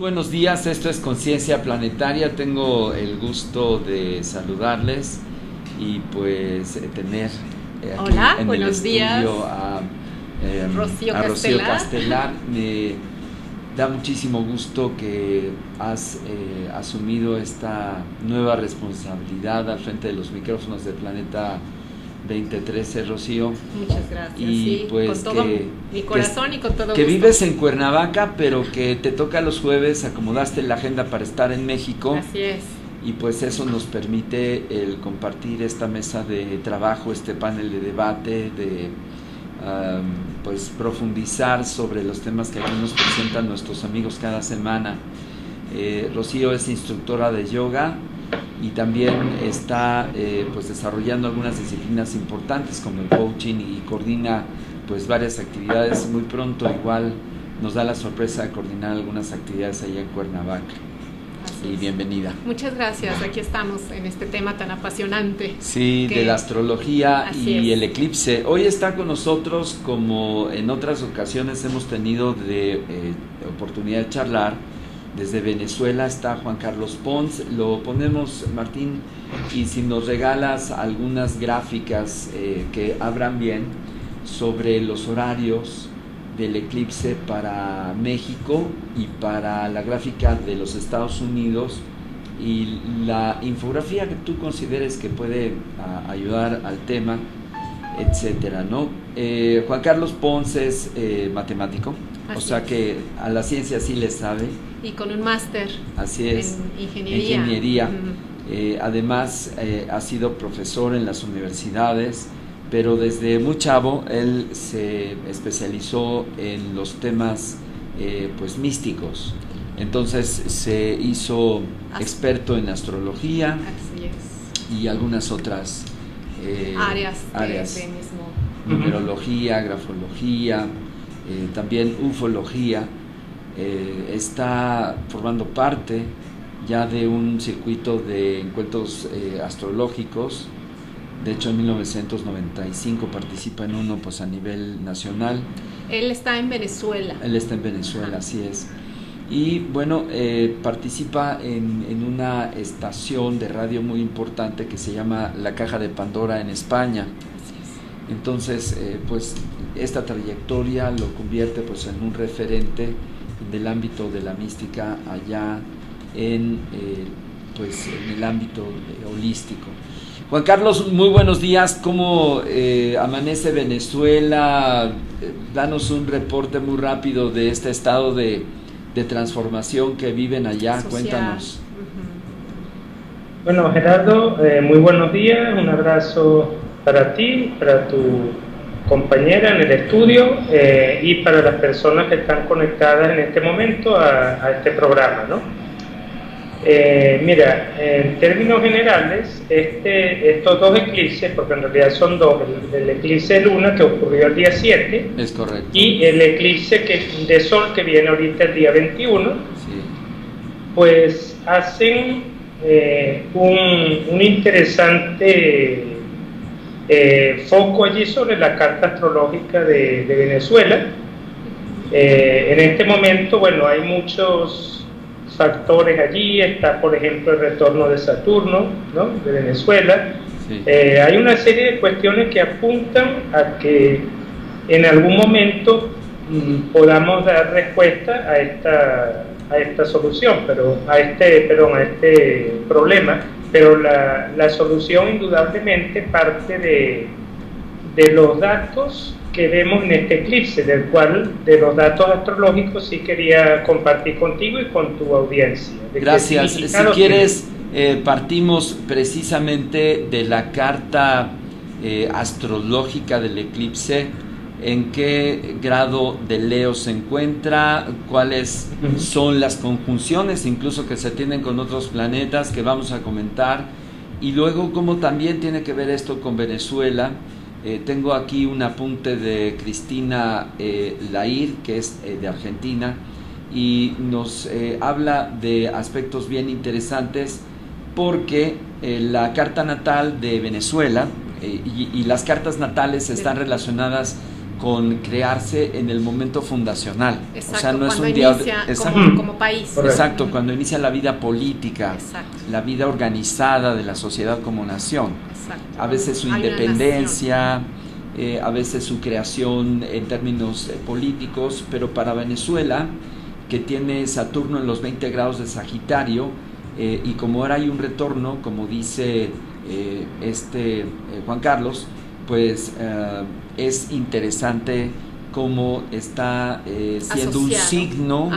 Buenos días, esto es Conciencia Planetaria. Tengo el gusto de saludarles y pues tener aquí Hola, en buenos el estudio días. a Rocío Castelar. Me da muchísimo gusto que has asumido esta nueva responsabilidad al frente de los micrófonos de Planeta 2013, Rocío. Muchas gracias. Y sí, pues con todo mi corazón y con todo que gusto. vives en Cuernavaca, pero que te toca los jueves, acomodaste la agenda para estar en México. Así es. Y pues eso nos permite el compartir esta mesa de trabajo, este panel de debate, de pues profundizar sobre los temas que aquí nos presentan nuestros amigos cada semana. Rocío es instructora de yoga y también está pues desarrollando algunas disciplinas importantes como el coaching y coordina pues varias actividades. Muy pronto igual nos da la sorpresa de coordinar algunas actividades allá en Cuernavaca. Así y es. Bienvenida. Muchas gracias, aquí estamos en este tema tan apasionante. Sí, de la astrología y es. el eclipse. Hoy está con nosotros, como en otras ocasiones hemos tenido de oportunidad de charlar. Desde Venezuela está Juan Carlos Pons. Lo ponemos, Martín, y si nos regalas algunas gráficas que abran bien sobre los horarios del eclipse para México y para la gráfica de los Estados Unidos y la infografía que tú consideres que puede ayudar al tema, etcétera, ¿no? Juan Carlos Pons es matemático, Así o sea es. que a la ciencia sí le sabe. Y con un máster. Así es, en ingeniería. Además ha sido profesor en las universidades, pero desde muy chavo él se especializó en los temas pues místicos. Entonces se hizo experto en astrología. Así es. Y algunas otras áreas de mismo. numerología, grafología, también ufología. Está formando parte ya de un circuito de encuentros astrológicos. De hecho, en 1995 participa en uno pues a nivel nacional. Él está en Venezuela. Ajá. Así es. Y bueno, participa en una estación de radio muy importante que se llama La Caja de Pandora en España. Así es. Entonces, pues esta trayectoria lo convierte pues en un referente del ámbito de la mística allá en el ámbito holístico. Juan Carlos, muy buenos días. ¿Cómo amanece Venezuela? Danos un reporte muy rápido de este estado de transformación que viven allá. Social. Cuéntanos. Bueno, Gerardo, muy buenos días. Un abrazo para ti, para tu compañera en el estudio y para las personas que están conectadas en este momento a este programa, ¿no? Mira, en términos generales, estos dos eclipses, porque en realidad son dos, el eclipse de luna que ocurrió el día 7, es correcto, y el eclipse de sol que viene ahorita el día 21, sí, pues hacen un interesante foco allí sobre la carta astrológica de Venezuela. En este momento, bueno, hay muchos factores allí. Está, por ejemplo, el retorno de Saturno, ¿no?, de Venezuela. sí. Hay una serie de cuestiones que apuntan a que en algún momento podamos dar respuesta a esta solución, a este problema. Pero la solución indudablemente parte de los datos que vemos en este eclipse, de los datos astrológicos sí quería compartir contigo y con tu audiencia. Gracias. Si quieres, partimos precisamente de la carta astrológica del eclipse. ¿En qué grado de Leo se encuentra? ¿Cuáles son las conjunciones incluso que se tienen con otros planetas que vamos a comentar? Y luego, ¿cómo también tiene que ver esto con Venezuela? Tengo aquí un apunte de Cristina Lair, que es de Argentina, y nos habla de aspectos bien interesantes porque la carta natal de Venezuela y las cartas natales están relacionadas con crearse en el momento fundacional. Exacto, o sea, no es un inicia como país. Exacto, cuando inicia la vida política, exacto, la vida organizada de la sociedad como nación. Exacto. A veces su independencia, a veces su creación en términos políticos, pero para Venezuela, que tiene Saturno en los 20 grados de Sagitario, y como ahora hay un retorno, como dice Juan Carlos, pues es interesante cómo está siendo asociado, un signo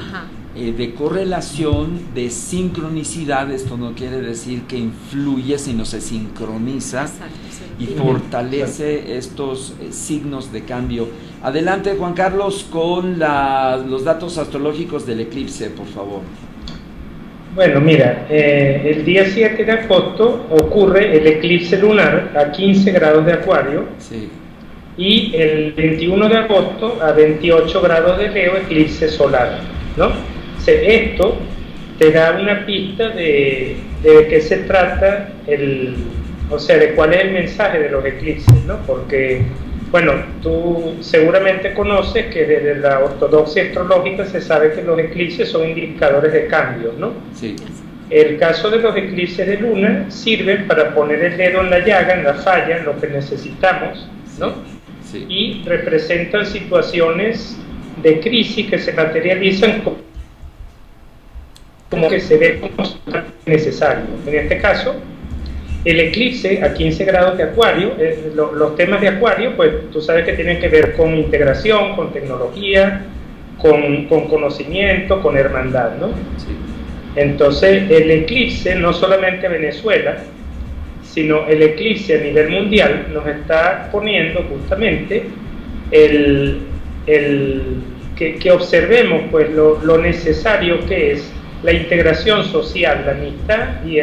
de correlación, de sincronicidad. Esto no quiere decir que influye, sino se sincroniza. Exacto, sí, y fortalece estos signos de cambio. Adelante, Juan Carlos, con los datos astrológicos del eclipse, por favor. Bueno, mira, el día 7 de agosto ocurre el eclipse lunar a 15 grados de Acuario. Sí. Y el 21 de agosto a 28 grados de Leo, eclipse solar, ¿no? Esto te da una pista de qué se trata, o sea, de cuál es el mensaje de los eclipses, ¿no? Porque, bueno, tú seguramente conoces que desde la ortodoxia astrológica se sabe que los eclipses son indicadores de cambios, ¿no? Sí. El caso de los eclipses de luna sirven para poner el dedo en la llaga, en la falla, en lo que necesitamos, ¿no? Sí. Y representan situaciones de crisis que se materializan como que se ve como necesario. En este caso, el eclipse a 15 grados de Acuario, los temas de Acuario, pues tú sabes que tienen que ver con integración, con tecnología, con conocimiento, con hermandad, ¿no? Sí. Entonces, el eclipse, no solamente Venezuela, sino el eclipse a nivel mundial, nos está poniendo justamente que observemos pues lo necesario que es la integración social, la amistad y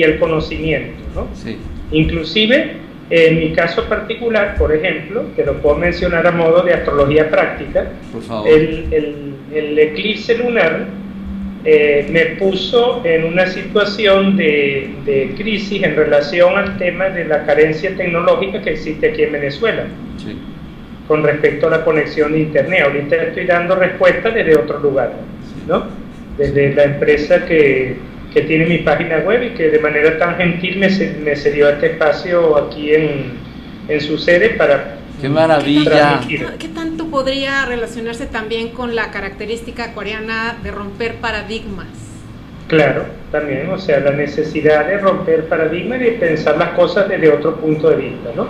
el conocimiento, ¿no? Sí. Inclusive, en mi caso particular, por ejemplo, que lo puedo mencionar a modo de astrología práctica, por favor. El eclipse lunar me puso en una situación de crisis en relación al tema de la carencia tecnológica que existe aquí en Venezuela, sí, con respecto a la conexión de internet. Ahorita estoy dando respuestas desde otro lugar, ¿no? Desde la empresa que tiene mi página web y que de manera tan gentil me cedió este espacio aquí en su sede para... ¡Qué maravilla! ¿Qué tanto podría relacionarse también con la característica acuariana de romper paradigmas? Claro, también, o sea, la necesidad de romper paradigmas y de pensar las cosas desde otro punto de vista, ¿no?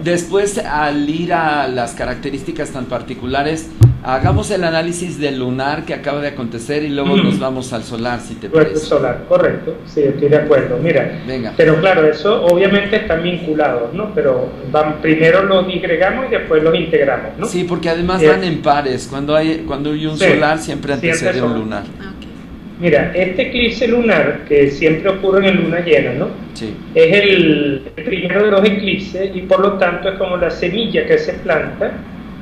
Después, al ir a las características tan particulares, hagamos el análisis del lunar que acaba de acontecer y luego nos vamos al solar, si te parece. Solar, correcto, sí, estoy de acuerdo. Mira, venga. Pero claro, eso obviamente están vinculados, ¿no? Pero primero los disgregamos y después los integramos, ¿no? Sí, porque además van en pares. Cuando hay un solar, siempre antecede un lunar. Mira, este eclipse lunar, que siempre ocurre en luna llena, ¿no? Sí. Es el primero de los eclipses y por lo tanto es como la semilla que se planta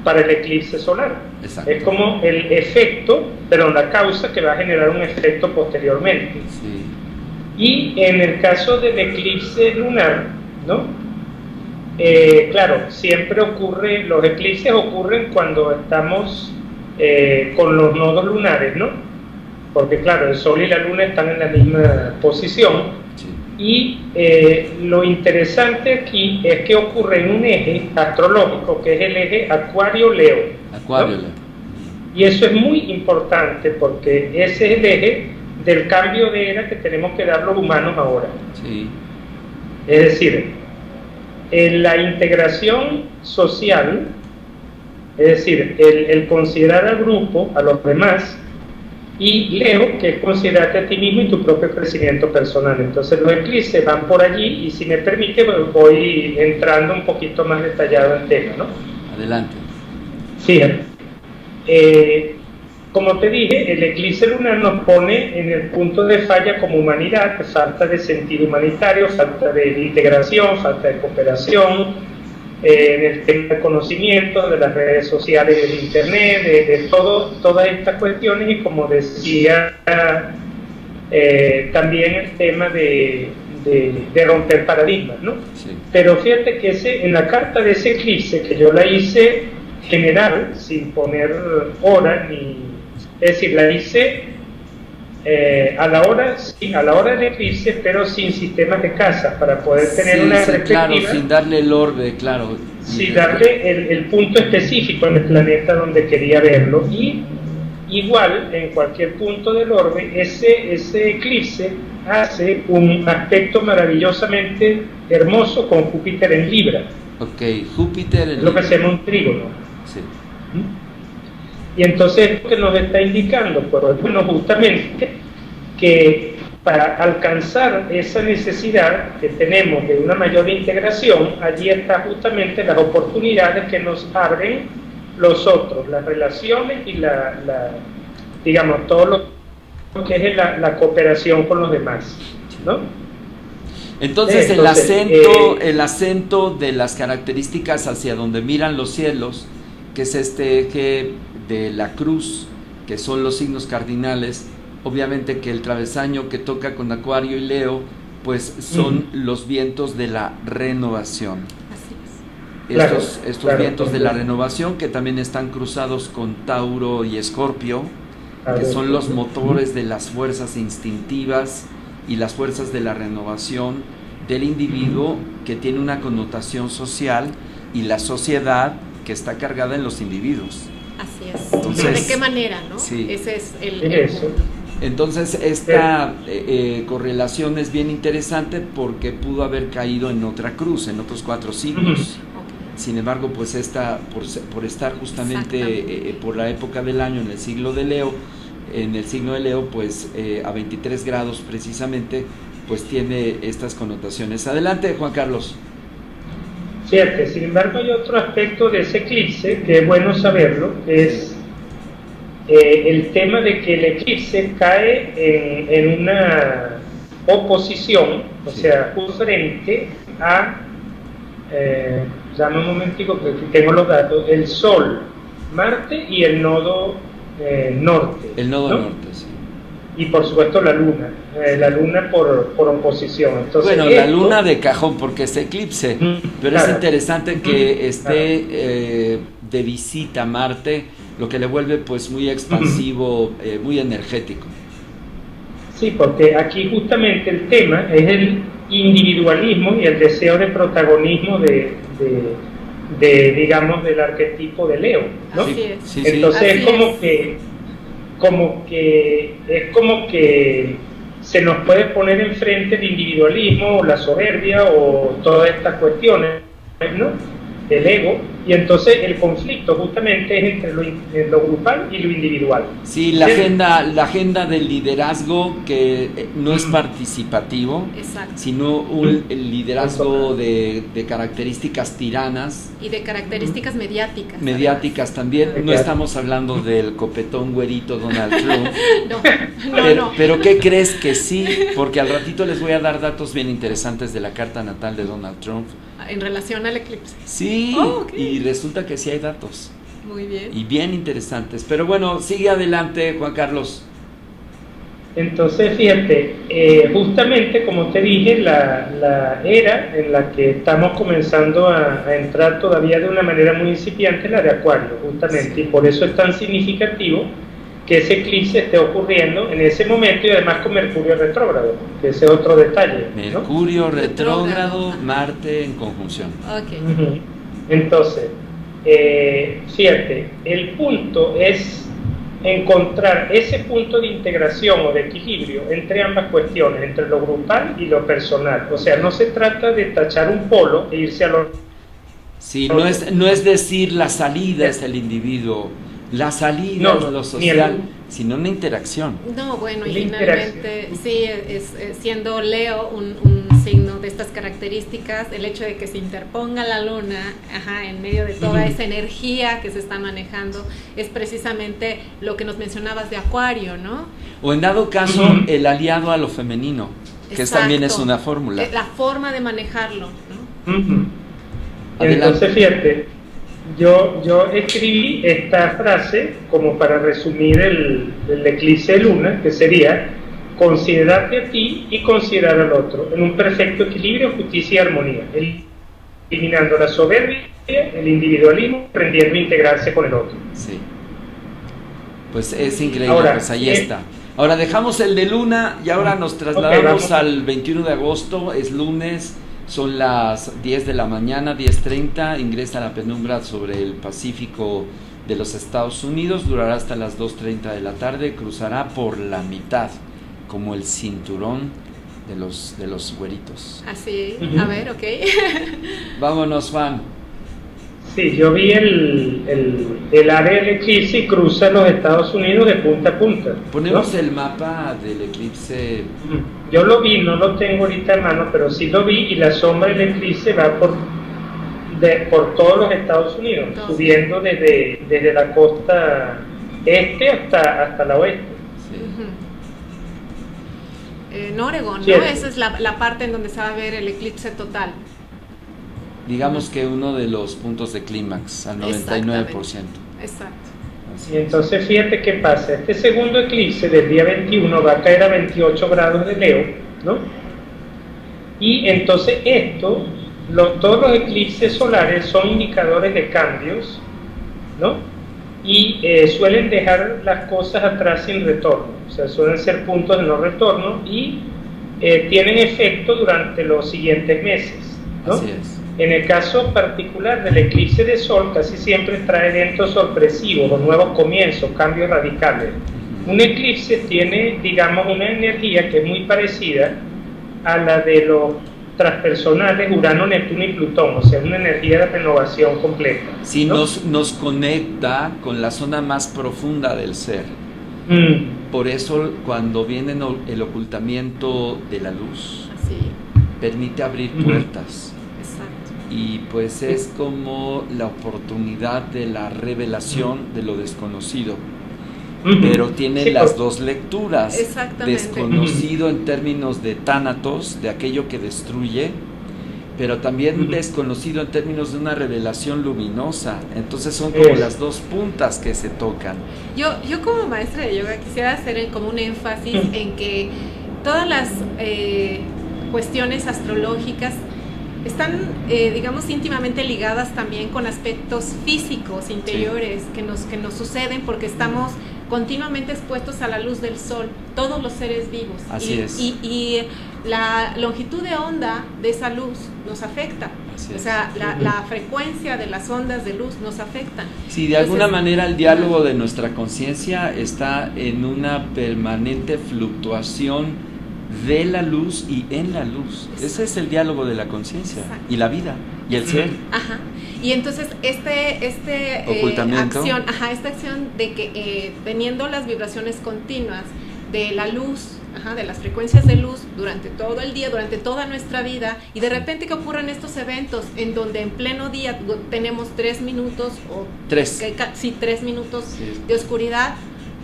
para el eclipse solar. Exacto. Es como el efecto, pero la causa que va a generar un efecto posteriormente. Sí. Y en el caso del eclipse lunar, ¿no? Claro, siempre los eclipses ocurren cuando estamos con los nodos lunares, ¿no? Porque claro, el Sol y la Luna están en la misma posición. Sí. Y lo interesante aquí es que ocurre en un eje astrológico que es el eje Acuario-Leo. Acuario-Leo. ¿No? Y eso es muy importante porque ese es el eje del cambio de era que tenemos que dar los humanos ahora. Sí. Es decir, en la integración social, es decir, el considerar al grupo, a los demás, y Leo, que es considerarte a ti mismo y tu propio crecimiento personal. Entonces los eclipses van por allí y si me permite voy entrando un poquito más detallado en el tema, ¿no? Adelante. Fíjate, como te dije, el eclipse lunar nos pone en el punto de falla como humanidad, falta de sentido humanitario, falta de integración, falta de cooperación, en el tema del conocimiento, de las redes sociales, del internet, de todas estas cuestiones y como decía, también el tema de de romper paradigmas, ¿no? Sí. Pero fíjate que en la carta de ese eclipse, que yo la hice general, sin poner hora, es decir, la hice a la hora del eclipse, pero sin sistemas de casas, para poder tener una perspectiva. Claro, sin darle el orbe, claro. Sin darle el punto específico en el planeta donde quería verlo. Y igual, en cualquier punto del orbe, ese eclipse hace un aspecto maravillosamente hermoso con Júpiter en Libra. Ok, Júpiter en es lo que se llama un trígono. Sí. Y entonces esto que nos está indicando, pues bueno, justamente que para alcanzar esa necesidad que tenemos de una mayor integración, allí están justamente las oportunidades que nos abren los otros, las relaciones y digamos, todo lo que es la cooperación con los demás, ¿no? Entonces el acento de las características hacia donde miran los cielos, que es este eje de la cruz, que son los signos cardinales, obviamente que el travesaño que toca con Acuario y Leo, pues son los vientos de la renovación. Así es. Estos vientos de la renovación que también están cruzados con Tauro y Escorpio, que son los motores de las fuerzas instintivas y las fuerzas de la renovación del individuo, que tiene una connotación social, y la sociedad que está cargada en los individuos. Así es. Entonces, ¿de qué manera, no? Sí. Ese es el Eso. Entonces esta correlación es bien interesante porque pudo haber caído en otra cruz, en otros 4 signos. Sin embargo, pues esta, por estar justamente por la época del año en el siglo de Leo, en el signo de Leo, pues a 23 grados precisamente, pues tiene estas connotaciones. Adelante, Juan Carlos. Fíjate, sin embargo hay otro aspecto de ese eclipse que es bueno saberlo, es el tema de que el eclipse cae en una oposición, o sea, frente a, dame un momentico que aquí tengo los datos, el Sol, Marte y el nodo norte. El nodo ¿no? norte, sí. Y por supuesto la luna por oposición. Entonces, bueno, la luna de cajón porque es eclipse, pero claro, es interesante que esté de visita a Marte, lo que le vuelve pues muy expansivo, muy energético. Sí, porque aquí justamente el tema es el individualismo y el deseo de protagonismo digamos, del arquetipo de Leo, ¿no? Así es. Sí, Entonces Así es como que se nos puede poner enfrente el individualismo o la soberbia o todas estas cuestiones, ¿no? El ego, y entonces el conflicto justamente es entre lo grupal y lo individual. Sí, la agenda del liderazgo que no es participativo, Exacto. sino el liderazgo de características tiranas. Y de características mediáticas. Mediáticas también. No estamos hablando del copetón güerito Donald Trump. No. Pero ¿qué crees que sí? Porque al ratito les voy a dar datos bien interesantes de la carta natal de Donald Trump. En relación al eclipse. Sí, okay. Y resulta que sí hay datos. Muy bien. Y bien interesantes. Pero bueno, sigue adelante, Juan Carlos. Entonces, fíjate, justamente como te dije, la era en la que estamos comenzando a entrar todavía de una manera muy incipiente es la de Acuario, justamente, sí. Y por eso es tan significativo que ese eclipse esté ocurriendo en ese momento, y además con Mercurio retrógrado, que ese es otro detalle, ¿no? Mercurio retrógrado, Marte en conjunción. Okay. Entonces, fíjate, el punto es encontrar ese punto de integración o de equilibrio entre ambas cuestiones, entre lo grupal y lo personal. O sea, no se trata de tachar un polo e irse a lo... Sí, no es decir la salida es el individuo. La salida es lo social, sino una interacción. No, bueno, y finalmente, sí, siendo Leo un signo de estas características, el hecho de que se interponga la luna en medio de toda esa energía que se está manejando, es precisamente lo que nos mencionabas de Acuario, ¿no? O en dado caso, el aliado a lo femenino, que también es una fórmula. La forma de manejarlo, ¿no? Entonces, fíjate, yo escribí esta frase como para resumir el eclipse de luna, que sería: considerarte a ti y considerar al otro, en un perfecto equilibrio, justicia y armonía, eliminando la soberbia, el individualismo, aprendiendo a integrarse con el otro. Sí. Pues es increíble. Ahora, pues ahí está. Ahora dejamos el de Luna y ahora nos trasladamos al 21 de agosto, es lunes, son las 10 de la mañana, 10:30, ingresa a la penumbra sobre el Pacífico de los Estados Unidos, durará hasta las 2:30 de la tarde, cruzará por la mitad, como el cinturón de los güeritos. Así, a ver, ok. Vámonos, Juan. Sí, yo vi el área del eclipse y cruza los Estados Unidos de punta a punta. Ponemos, ¿no?, el mapa del eclipse. Yo lo vi, no lo tengo ahorita en mano, pero sí lo vi, y la sombra del eclipse va por todos los Estados Unidos, subiendo desde la costa este hasta la oeste. Sí. En Oregón, sí, ¿no? Esa es la parte en donde se va a ver el eclipse total. Digamos que uno de los puntos de clímax, al 99%. Exacto. Y entonces fíjate qué pasa, este segundo eclipse del día 21 va a caer a 28 grados de Leo, ¿no? Y entonces todos los eclipses solares son indicadores de cambios, ¿no? Y suelen dejar las cosas atrás sin retorno, o sea, suelen ser puntos de no retorno y tienen efecto durante los siguientes meses, ¿no? Así es. En el caso particular del eclipse de sol, casi siempre trae eventos sorpresivos o nuevos comienzos, cambios radicales. Un eclipse tiene, digamos, una energía que es muy parecida a la de los transpersonales Urano, Neptuno y Plutón, o sea, una energía de renovación completa. Sí, ¿no? nos conecta con la zona más profunda del ser. Por eso, cuando viene el ocultamiento de la luz, así, permite abrir puertas. Exacto. Y pues es como la oportunidad de la revelación de lo desconocido. Pero tiene las dos lecturas. Exactamente. Desconocido en términos de tánatos, de aquello que destruye, pero también desconocido en términos de una revelación luminosa. Entonces son como las dos puntas que se tocan. Yo como maestra de yoga quisiera hacer como un énfasis en que todas las cuestiones astrológicas están, digamos, íntimamente ligadas también con aspectos físicos, interiores, sí, que nos suceden porque estamos continuamente expuestos a la luz del sol, todos los seres vivos. Así es. Y la longitud de onda de esa luz nos afecta. Así o sea, la frecuencia de las ondas de luz nos afectan. Sí, de alguna manera el diálogo de nuestra conciencia está en una permanente fluctuación de la luz y en la luz. Exacto. Ese es el diálogo de la conciencia y la vida y el ser. Ajá. Y entonces ocultamiento. Esta acción de que teniendo las vibraciones continuas de la luz, de las frecuencias de luz durante todo el día, durante toda nuestra vida, y de repente que ocurran estos eventos en donde en pleno día tenemos 3 minutos o 3 minutos de oscuridad,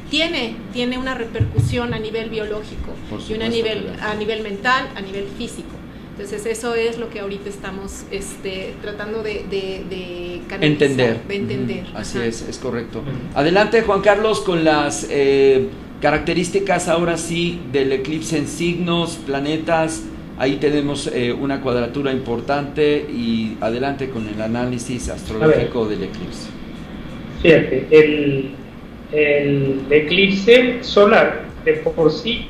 tiene una repercusión a nivel biológico y a nivel mental, a nivel físico. Entonces eso es lo que ahorita estamos tratando de canalizar, de entender. Así es correcto. Adelante, Juan Carlos, con las características ahora sí del eclipse en signos, planetas. Ahí tenemos una cuadratura importante y adelante con el análisis astrológico del eclipse. Fíjate, el eclipse solar de por sí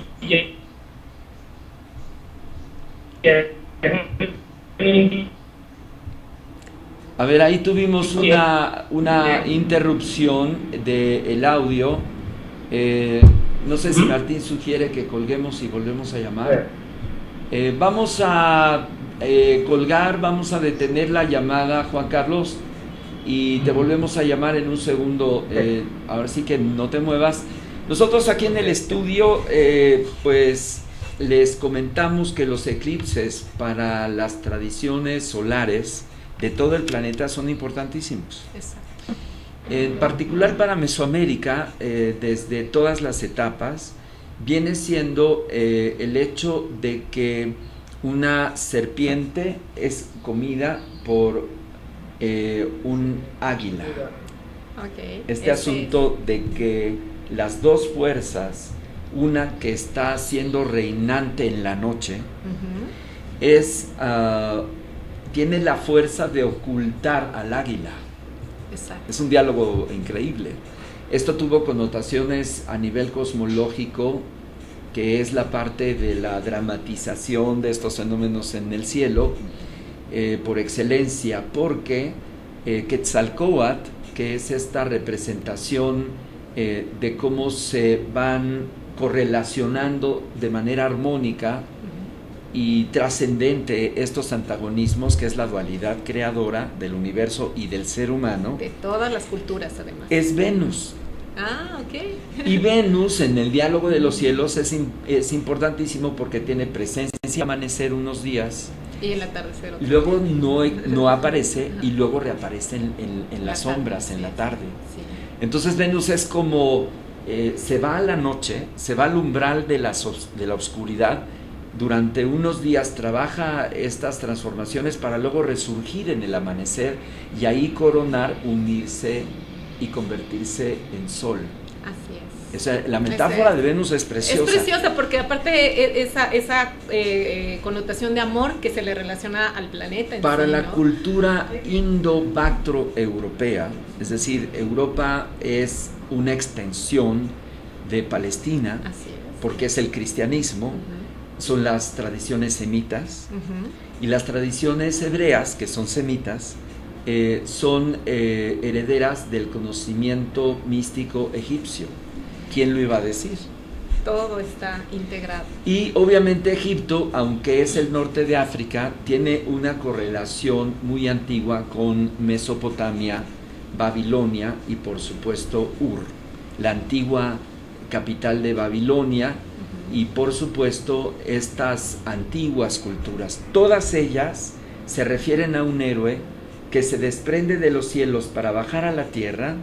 a ver, ahí tuvimos una interrupción del audio. No sé si Martín sugiere que colguemos y volvemos a llamar. Vamos a colgar, vamos a detener la llamada, Juan Carlos, y te volvemos a llamar en un segundo. Ahora sí que no te muevas. Nosotros aquí en el estudio pues les comentamos que los eclipses para las tradiciones solares de todo el planeta son importantísimos. Exacto. En particular para Mesoamérica, desde todas las etapas, viene siendo el hecho de que una serpiente es comida por un águila. Okay. Este asunto de que las dos fuerzas una que está siendo reinante en la noche, tiene la fuerza de ocultar al águila. Exacto. Es un diálogo increíble. Esto tuvo connotaciones a nivel cosmológico, que es la parte de la dramatización de estos fenómenos en el cielo, por excelencia, porque Quetzalcóatl, que es esta representación de cómo se van correlacionando de manera armónica y trascendente estos antagonismos, que es la dualidad creadora del universo y del ser humano, de todas las culturas además, es Venus. Ok. Y Venus en el diálogo de los cielos es importantísimo porque tiene presencia al amanecer unos días y el atardecer otro. y luego no aparece y luego reaparece en las sombras, en la tarde. Sí. Entonces Venus es como se va a la noche, se va al umbral de la oscuridad, durante unos días trabaja estas transformaciones para luego resurgir en el amanecer y ahí coronar, unirse y convertirse en sol. Así es. O sea, la metáfora de Venus es preciosa. Es preciosa porque aparte esa connotación de amor que se le relaciona al planeta. Para sí, la ¿no? cultura indo-bactro-europea, es decir, Europa es una extensión de Palestina, Así es. porque es el cristianismo, son las tradiciones semitas, y las tradiciones hebreas, que son semitas, son herederas del conocimiento místico egipcio. ¿Quién lo iba a decir? Todo está integrado. Y obviamente Egipto, aunque es el norte de África, tiene una correlación muy antigua con Mesopotamia, Babilonia y por supuesto Ur, la antigua capital de Babilonia, y por supuesto estas antiguas culturas. Todas ellas se refieren a un héroe que se desprende de los cielos para bajar a la tierra,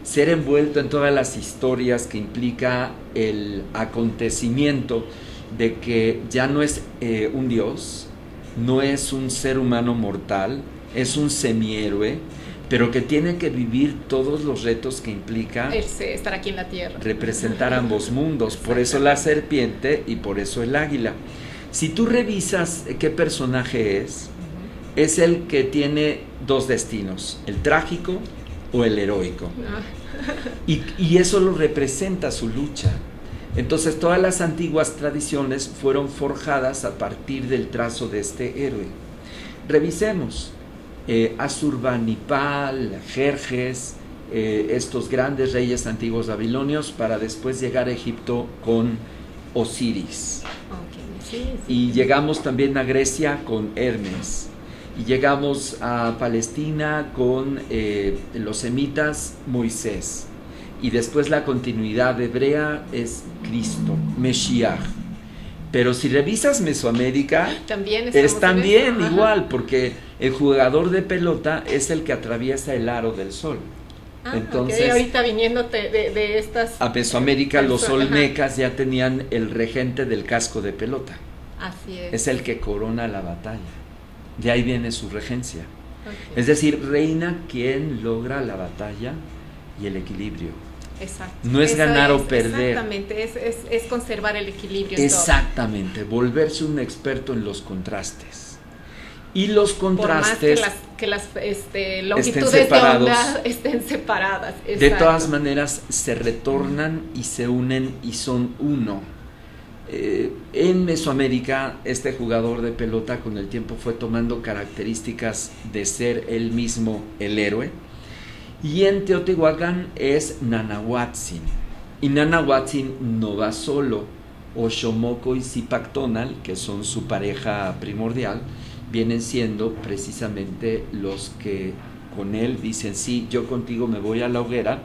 ser envuelto en todas las historias que implica el acontecimiento de que ya no es un dios, no es un ser humano mortal, es un semihéroe, pero que tiene que vivir todos los retos que implica estar aquí en la tierra, representar ambos mundos. Por eso la serpiente y por eso el águila. Si tú revisas qué personaje es el que tiene dos destinos, el trágico o el heroico, y eso lo representa su lucha. Entonces todas las antiguas tradiciones fueron forjadas a partir del trazo de este héroe. Revisemos Asurbanipal, Jerjes, estos grandes reyes antiguos babilonios, para después llegar a Egipto con Osiris. Sí. Y llegamos también a Grecia con Hermes, y llegamos a Palestina con los semitas, Moisés, y después la continuidad hebrea es Cristo, Mesías. Pero si revisas Mesoamérica, también es también igual, porque el jugador de pelota es el que atraviesa el aro del sol. Entonces, ahorita viniéndote de estas... A Mesoamérica los olmecas ya tenían el regente del casco de pelota. Así es. Es el que corona la batalla. De ahí viene su regencia. Es decir, reina quien logra la batalla y el equilibrio. Exacto. No es ganar o perder. Exactamente, es conservar el equilibrio. Exactamente, volverse un experto en los contrastes. Y los contrastes, por más que las longitudes de onda estén separadas. Exacto. De todas maneras se retornan y se unen y son uno. En Mesoamérica este jugador de pelota con el tiempo fue tomando características de ser él mismo el héroe. Y en Teotihuacán es Nanahuatzin. Y Nanahuatzin no va solo. Oxomoco y Zipactonal, que son su pareja primordial, vienen siendo precisamente los que con él dicen: sí, yo contigo me voy a la hoguera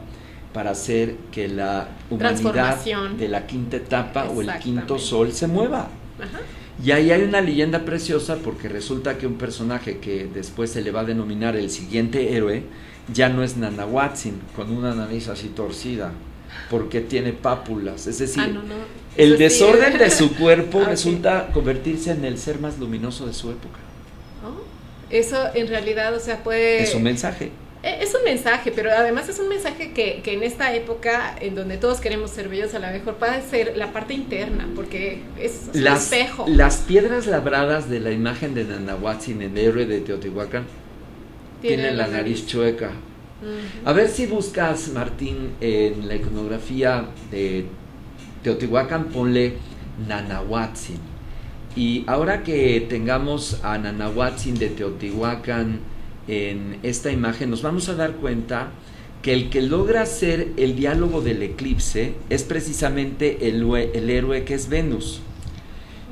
para hacer que la humanidad de la quinta etapa o el quinto sol se mueva. Y ahí hay una leyenda preciosa, porque resulta que un personaje que después se le va a denominar el siguiente héroe ya no es Nanahuatzin, con una nariz así torcida, porque tiene pápulas, es decir, el desorden de su cuerpo resulta convertirse en el ser más luminoso de su época. Eso en realidad, o sea, puede... Es un mensaje. Es un mensaje, pero además es un mensaje que en esta época en donde todos queremos ser bellos, a lo mejor puede ser la parte interna, porque es un espejo. Las piedras labradas de la imagen de Nanahuatzin, el héroe de Teotihuacán, tienen la nariz chueca. A ver si buscas, Martín, en la iconografía de Teotihuacán, ponle Nanahuatzin. Y ahora que tengamos a Nanahuatzin de Teotihuacán en esta imagen, nos vamos a dar cuenta que el que logra hacer el diálogo del eclipse es precisamente el héroe que es Venus.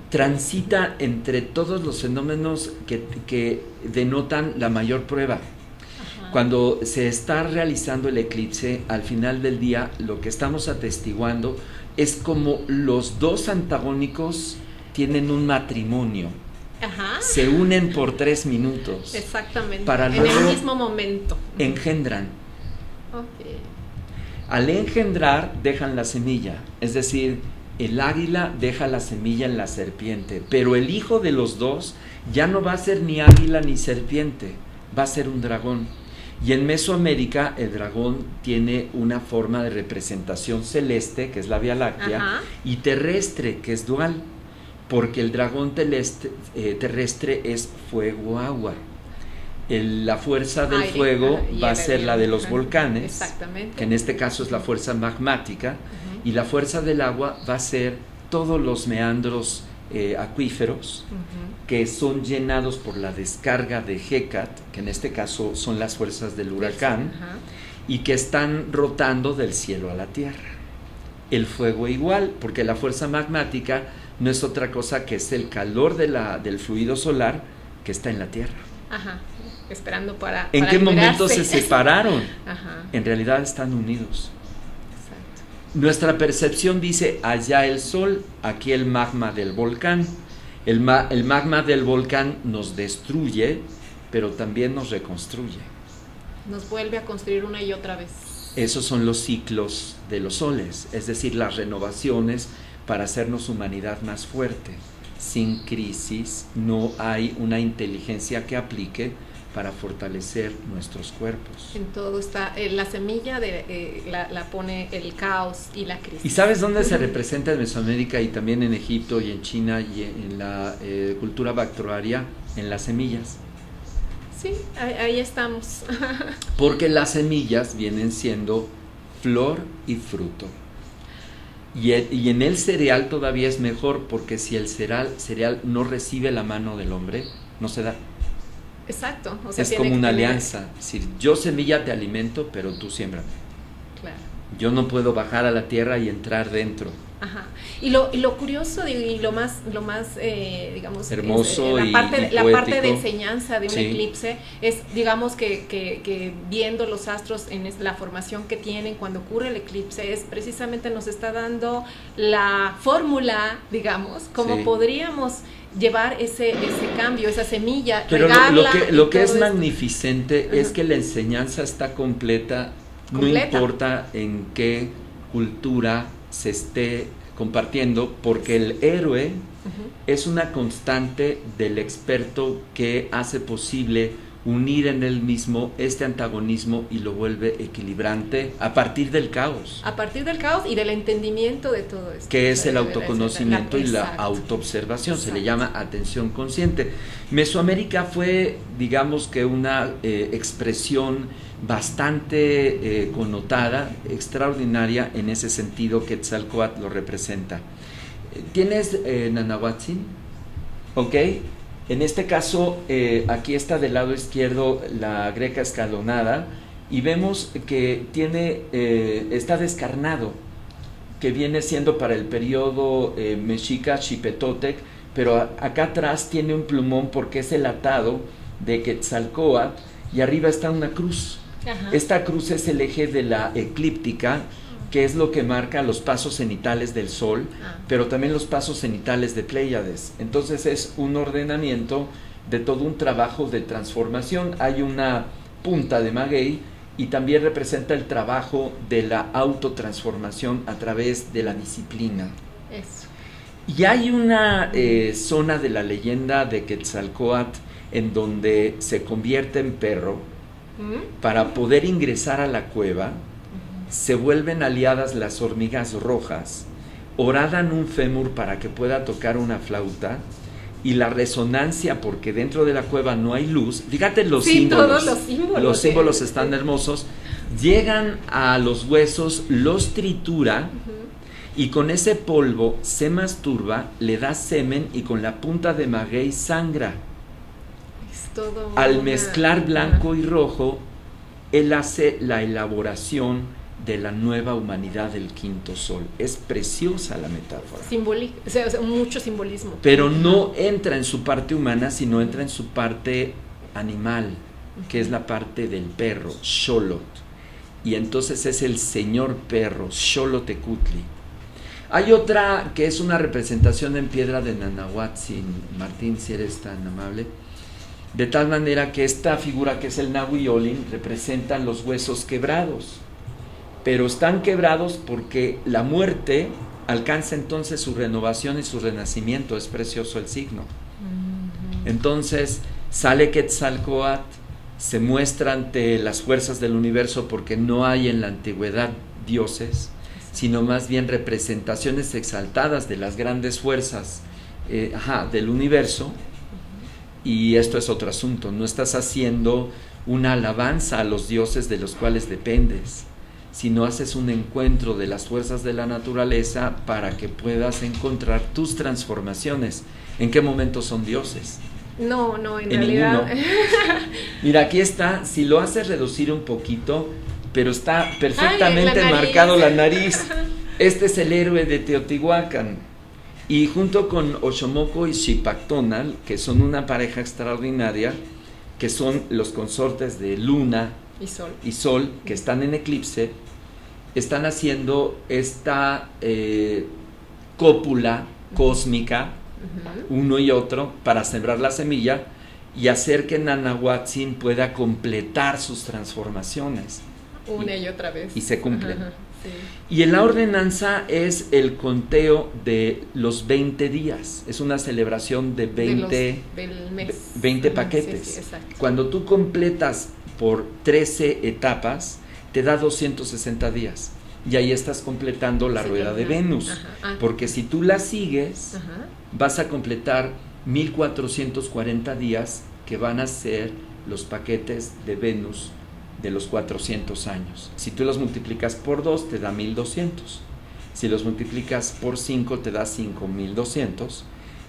Transita entre todos los fenómenos que denotan la mayor prueba. Ajá. Cuando se está realizando el eclipse, al final del día, lo que estamos atestiguando es como los dos antagónicos tienen un matrimonio. Ajá. Se unen por 3 minutos. Exactamente. Para en luego el mismo momento. Engendran. Okay. Al engendrar, dejan la semilla. Es decir, el águila deja la semilla en la serpiente. Pero el hijo de los dos ya no va a ser ni águila ni serpiente. Va a ser un dragón. Y en Mesoamérica, el dragón tiene una forma de representación celeste, que es la Vía Láctea, ajá, y terrestre, que es dual. Porque el dragón terrestre es fuego-agua. La fuerza del fuego va a ser la de los volcanes, que en este caso es la fuerza magmática, y la fuerza del agua va a ser todos los meandros acuíferos que son llenados por la descarga de Hécat, que en este caso son las fuerzas del huracán, y que están rotando del cielo a la tierra. El fuego igual, porque la fuerza magmática no es otra cosa que es el calor del fluido solar que está en la Tierra. Ajá, esperando para ¿En qué liberarse? momento se separaron? Ajá. En realidad están unidos. Exacto. Nuestra percepción dice, allá el sol, aquí el magma del volcán. El magma del volcán nos destruye, pero también nos reconstruye. Nos vuelve a construir una y otra vez. Esos son los ciclos de los soles, es decir, las renovaciones para hacernos humanidad más fuerte. Sin crisis no hay una inteligencia que aplique para fortalecer nuestros cuerpos. En todo está, la semilla la pone el caos y la crisis. ¿Y sabes dónde se representa en Mesoamérica y también en Egipto y en China y en la cultura bactroaria? En las semillas. Sí, ahí estamos. Porque las semillas vienen siendo flor y fruto. Y en el cereal todavía es mejor, porque si el cereal no recibe la mano del hombre, no se da. Exacto. O sea, es como una alianza. Es decir, yo semilla te alimento, pero tú siémbrame. Claro. Yo no puedo bajar a la tierra y entrar dentro. Ajá. Y lo curioso y lo más digamos, hermoso la parte de enseñanza de un sí, eclipse es, digamos, que viendo los astros en la formación que tienen cuando ocurre el eclipse, es precisamente nos está dando la fórmula, digamos, como sí, podríamos llevar ese cambio, esa semilla, pero regarla. Lo que es magnificente es que la enseñanza está completa. No importa en qué cultura se esté compartiendo, porque el héroe es una constante del experto que hace posible unir en él mismo este antagonismo y lo vuelve equilibrante a partir del caos. A partir del caos y del entendimiento de todo esto. Que es el autoconocimiento y la autoobservación. Exacto. Se le llama atención consciente. Mesoamérica fue, digamos que una expresión bastante connotada, extraordinaria en ese sentido. Quetzalcóatl lo representa. ¿Tienes Nanahuatzin? ¿Ok? En este caso, aquí está del lado izquierdo la greca escalonada y vemos que está descarnado, que viene siendo para el periodo mexica Xipetotec, pero acá atrás tiene un plumón porque es el atado de Quetzalcóatl y arriba está una cruz. Ajá. Esta cruz es el eje de la eclíptica, que es lo que marca los pasos cenitales del Sol, pero también los pasos cenitales de Pléyades. Entonces es un ordenamiento de todo un trabajo de transformación. Hay una punta de maguey y también representa el trabajo de la autotransformación a través de la disciplina. Eso. Y hay una zona de la leyenda de Quetzalcóatl en donde se convierte en perro para poder ingresar a la cueva, se vuelven aliadas las hormigas rojas, horadan un fémur para que pueda tocar una flauta, y la resonancia, porque dentro de la cueva no hay luz, fíjate los símbolos, todos los símbolos están hermosos, llegan a los huesos, los tritura, y con ese polvo se masturba, le da semen y con la punta de maguey sangra. Es todo Al mezclar blanco y rojo, él hace la elaboración de la nueva humanidad del quinto sol. Es preciosa la metáfora. O sea, mucho simbolismo. Pero no entra en su parte humana, sino entra en su parte animal, que es la parte del perro, Xolotl. Y entonces es el señor perro, Xolotecutli. Hay otra que es una representación en piedra de Nanahuatzin, Martín, si eres tan amable, de tal manera que esta figura, que es el Nahuiolin, representa los huesos quebrados, pero están quebrados porque la muerte alcanza entonces su renovación y su renacimiento. Es precioso el signo. Entonces sale Quetzalcóatl, se muestra ante las fuerzas del universo, porque no hay en la antigüedad dioses, sino más bien representaciones exaltadas de las grandes fuerzas del universo. Y esto es otro asunto, no estás haciendo una alabanza a los dioses de los cuales dependes, sino haces un encuentro de las fuerzas de la naturaleza para que puedas encontrar tus transformaciones. ¿En qué momento son dioses? No, en realidad. Mira, aquí está, si lo haces reducir un poquito, pero está perfectamente marcado la nariz. Este es el héroe de Teotihuacán. Y junto con Oxomoco y Xipactónal, que son una pareja extraordinaria, que son los consortes de Luna y Sol, que están en eclipse, están haciendo esta cópula cósmica, uno y otro, para sembrar la semilla y hacer que Nanahuatzin pueda completar sus transformaciones. Una y otra vez. Y se cumplen. Sí. Y en la ordenanza es el conteo de los 20 días. Es una celebración de 20, del mes. 20 paquetes. Sí, exacto. Cuando tú completas por 13 etapas, te da 260 días. Y ahí estás completando la rueda de Venus. Porque si tú la sigues, vas a completar 1440 días, que van a ser los paquetes de Venus de los 400 años. Si tú los multiplicas por 2, te da 1200. Si los multiplicas por 5, te da 5200.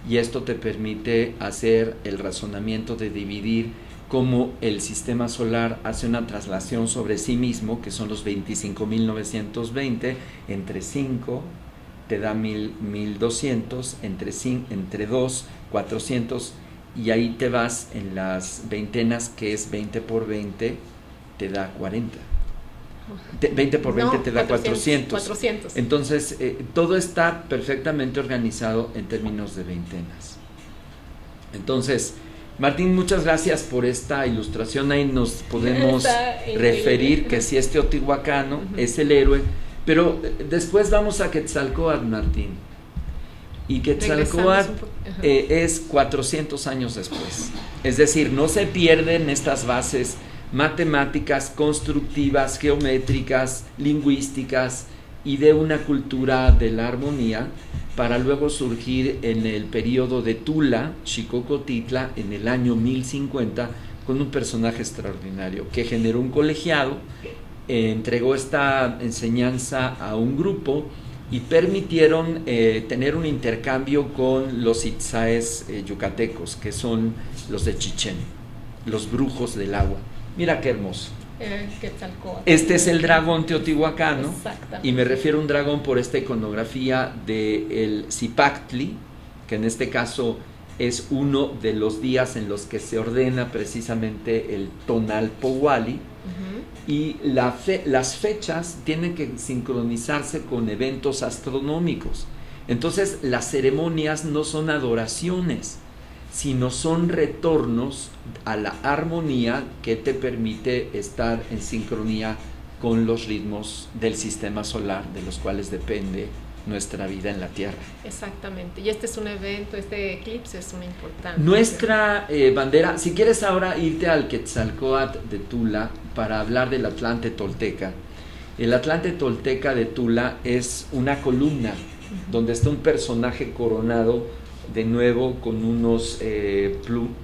Y esto te permite hacer el razonamiento de dividir cómo el sistema solar hace una traslación sobre sí mismo, que son los 25.920, entre 5 te da 1200, entre 2, 400, y ahí te vas en las veintenas, que es 20 por 20, te da 40. 20 por 20 te da 400. Entonces, todo está perfectamente organizado en términos de veintenas. Entonces, Martín, muchas gracias por esta ilustración. Ahí nos podemos referir que si es teotihuacano, es el héroe. Pero después vamos a Quetzalcóatl, Martín. Y Quetzalcóatl es 400 años después. Es decir, no se pierden estas bases matemáticas, constructivas, geométricas, lingüísticas y de una cultura de la armonía, para luego surgir en el periodo de Tula, Xicocotitla, en el año 1050, con un personaje extraordinario que generó un colegiado, entregó esta enseñanza a un grupo y permitieron tener un intercambio con los itzaes yucatecos, que son los de Chichén, los brujos del agua. Mira qué hermoso. Este es el dragón teotihuacano, y me refiero a un dragón por esta iconografía del Zipactli, que en este caso es uno de los días en los que se ordena precisamente el Tonalpohualli, y las fechas tienen que sincronizarse con eventos astronómicos. Entonces las ceremonias no son adoraciones, sino son retornos a la armonía que te permite estar en sincronía con los ritmos del sistema solar, de los cuales depende nuestra vida en la Tierra. Exactamente, y este es un evento, este eclipse es una importante. Nuestra bandera, si quieres ahora irte al Quetzalcóatl de Tula para hablar del Atlante Tolteca. El Atlante Tolteca de Tula es una columna donde está un personaje coronado de nuevo con unos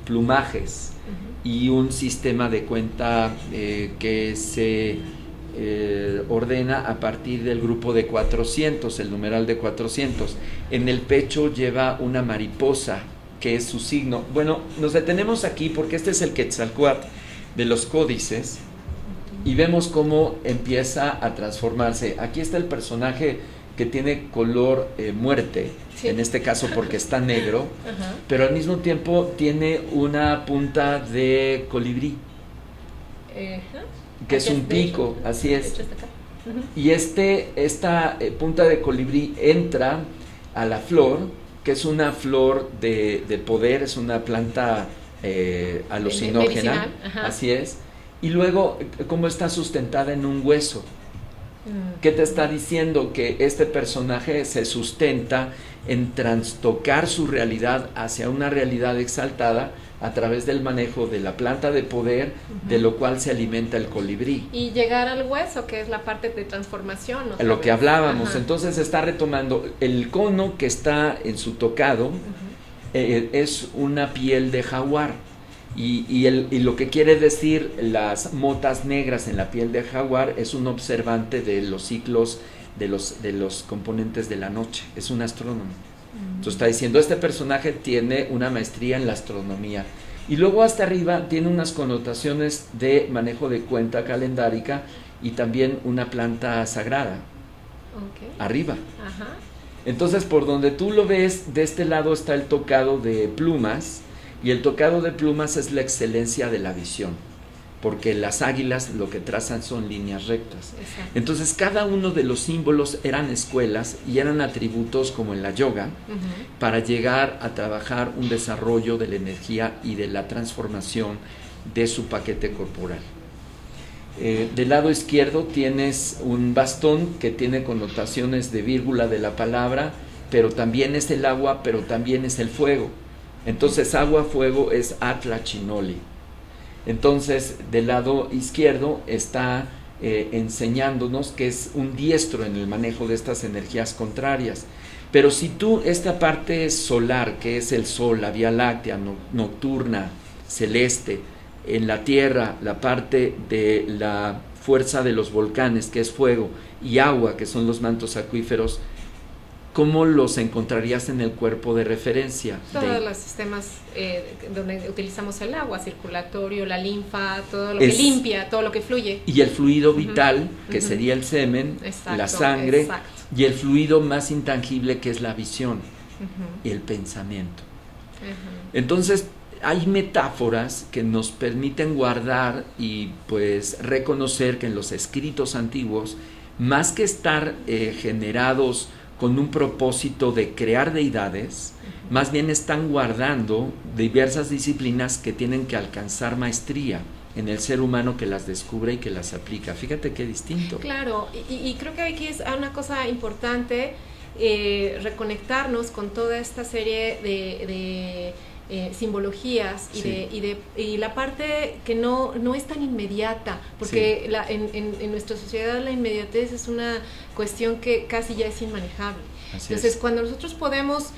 plumajes y un sistema de cuenta que se ordena a partir del grupo de 400, el numeral de 400. En el pecho lleva una mariposa, que es su signo. Bueno, nos detenemos aquí porque este es el Quetzalcóatl de los códices y vemos cómo empieza a transformarse. Aquí está el personaje que tiene color muerte, sí, en este caso porque está negro, pero al mismo tiempo tiene una punta de colibrí, que es un pico, así es. Y esta punta de colibrí entra a la flor, que es una flor de poder, es una planta alucinógena, así es. Y luego, cómo está sustentada en un hueso. ¿Qué te está diciendo? Que este personaje se sustenta en trastocar su realidad hacia una realidad exaltada a través del manejo de la planta de poder, de lo cual se alimenta el colibrí. Y llegar al hueso, que es la parte de transformación. Lo que hablábamos. Entonces está retomando el cono que está en su tocado, es una piel de jaguar. Y lo que quiere decir las motas negras en la piel de jaguar es un observante de los ciclos de los componentes de la noche, es un astrónomo. Entonces está diciendo, este personaje tiene una maestría en la astronomía. Y luego hasta arriba tiene unas connotaciones de manejo de cuenta calendárica y también una planta sagrada. Arriba. Entonces, por donde tú lo ves, de este lado está el tocado de plumas. Y el tocado de plumas es la excelencia de la visión, porque las águilas lo que trazan son líneas rectas. Exacto. Entonces cada uno de los símbolos eran escuelas y eran atributos como en la yoga, para llegar a trabajar un desarrollo de la energía y de la transformación de su paquete corporal. Del lado izquierdo tienes un bastón que tiene connotaciones de vírgula de la palabra, pero también es el agua, pero también es el fuego. Entonces agua, fuego es Atlachinoli. Entonces del lado izquierdo está enseñándonos que es un diestro en el manejo de estas energías contrarias. Pero si tú esta parte solar, que es el sol, la Vía Láctea, nocturna, celeste, en la Tierra, la parte de la fuerza de los volcanes, que es fuego, y agua, que son los mantos acuíferos, ¿cómo los encontrarías en el cuerpo de referencia? Todos los sistemas donde utilizamos el agua, circulatorio, la linfa, todo lo que limpia, todo lo que fluye. Y el fluido vital, que sería el semen, la sangre, y el fluido más intangible, que es la visión y el pensamiento. Entonces, hay metáforas que nos permiten guardar y pues reconocer que en los escritos antiguos, más que estar generados con un propósito de crear deidades, más bien están guardando diversas disciplinas que tienen que alcanzar maestría en el ser humano que las descubre y que las aplica. Fíjate qué distinto. Claro, y creo que aquí es una cosa importante, reconectarnos con toda esta serie de simbologías y la parte que no es tan inmediata, porque en nuestra sociedad la inmediatez es una cuestión que casi ya es inmanejable. Entonces cuando nosotros podemos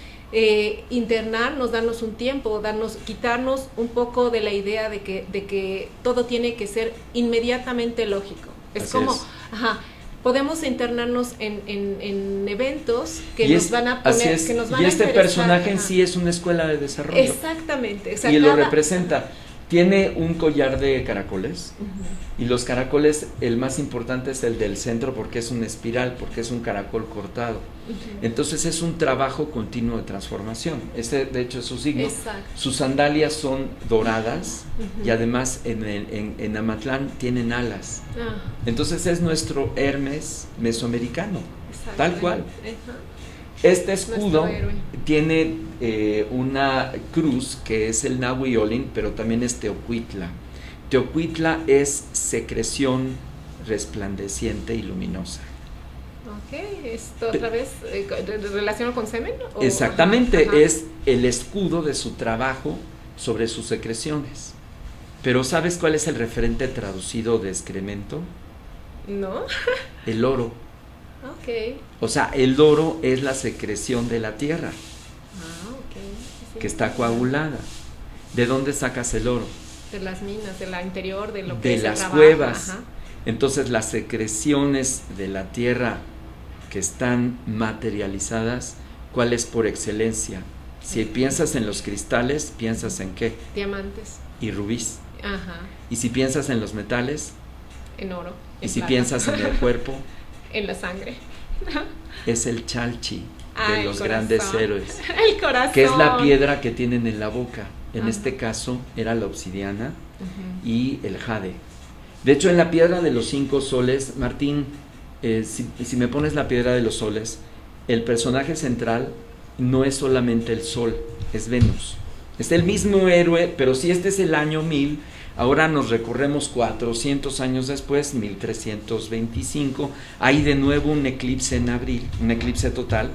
internarnos, darnos un tiempo, quitarnos un poco de la idea de que todo tiene que ser inmediatamente lógico. Es como, podemos internarnos en eventos que nos van a poner, que nos van a interesar. Y este personaje en sí es una escuela de desarrollo. Exactamente. Y lo representa. Tiene un collar de caracoles, y los caracoles, el más importante es el del centro, porque es una espiral, porque es un caracol cortado. Entonces es un trabajo continuo de transformación. Ese de hecho es su signo. Exacto. Sus sandalias son doradas, y además en Amatlán tienen alas. Entonces es nuestro Hermes mesoamericano, tal cual. Este escudo tiene una cruz que es el Nahuiolin, pero también es Teocuitla. Teocuitla es secreción resplandeciente y luminosa. Ok, ¿esto otra vez relacionado con semen? Exactamente, es el escudo de su trabajo sobre sus secreciones. Pero ¿sabes cuál es el referente traducido de excremento? No. El oro. Ok. O sea, el oro es la secreción de la tierra. Ok. Sí, que está coagulada. ¿De dónde sacas el oro? De las minas, de la interior, de lo que de es las el trabajo. cuevas. Ajá. Entonces las secreciones de la tierra que están materializadas, ¿cuál es por excelencia? Si piensas en los cristales, ¿piensas en qué? Diamantes. Y rubíes. Ajá. Y si piensas en los metales, en oro. y si piensas en el cuerpo, en la sangre. es el chalchi de los corazón. grandes héroes. El corazón. Que es la piedra que tienen en la boca. En este caso era la obsidiana y el jade. De hecho, en la piedra de los 5 soles, Martín, si me pones la piedra de los soles, el personaje central no es solamente el sol, es Venus. Es el mismo héroe, pero si este es el año 1000, ahora nos recorremos 400 años después, 1325, hay de nuevo un eclipse en abril, un eclipse total.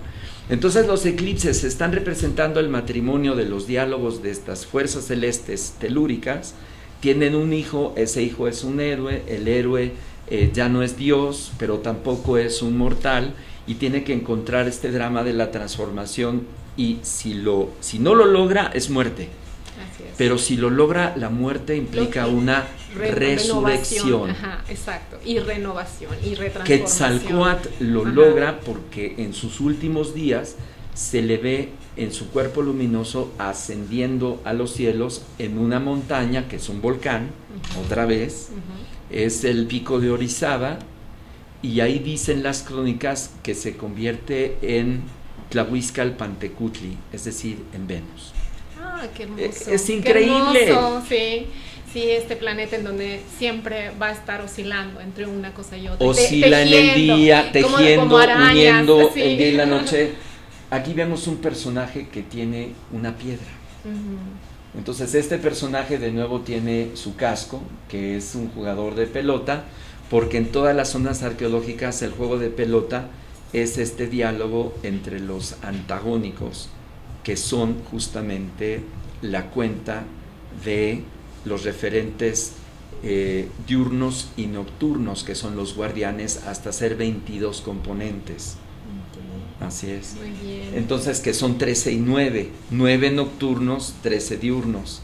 Entonces los eclipses están representando el matrimonio de los diálogos de estas fuerzas celestes telúricas. Tienen un hijo, ese hijo es un héroe, el héroe ya no es Dios, pero tampoco es un mortal, y tiene que encontrar este drama de la transformación, y si no lo logra, es muerte. Así es. Pero si lo logra, la muerte implica una resurrección. Ajá, exacto. Y renovación y retransformación. Quetzalcóatl lo logra porque en sus últimos días se le ve en su cuerpo luminoso ascendiendo a los cielos en una montaña que es un volcán, otra vez, es el pico de Orizaba, y ahí dicen las crónicas que se convierte en Tlahuizcalpantecutli, es decir, en Venus. Ah, qué hermoso. Es increíble. Qué hermoso, sí. Sí, este planeta en donde siempre va a estar oscilando entre una cosa y otra. Oscila en el día, tejiendo, como arañas, uniendo sí. el día y la noche. Aquí vemos un personaje que tiene una piedra. Entonces este personaje de nuevo tiene su casco, que es un jugador de pelota, porque en todas las zonas arqueológicas el juego de pelota es este diálogo entre los antagónicos, que son justamente la cuenta de los referentes diurnos y nocturnos, que son los guardianes, hasta ser 22 componentes. Así es. Muy bien. Entonces, que son 13 y 9 nocturnos, 13 diurnos.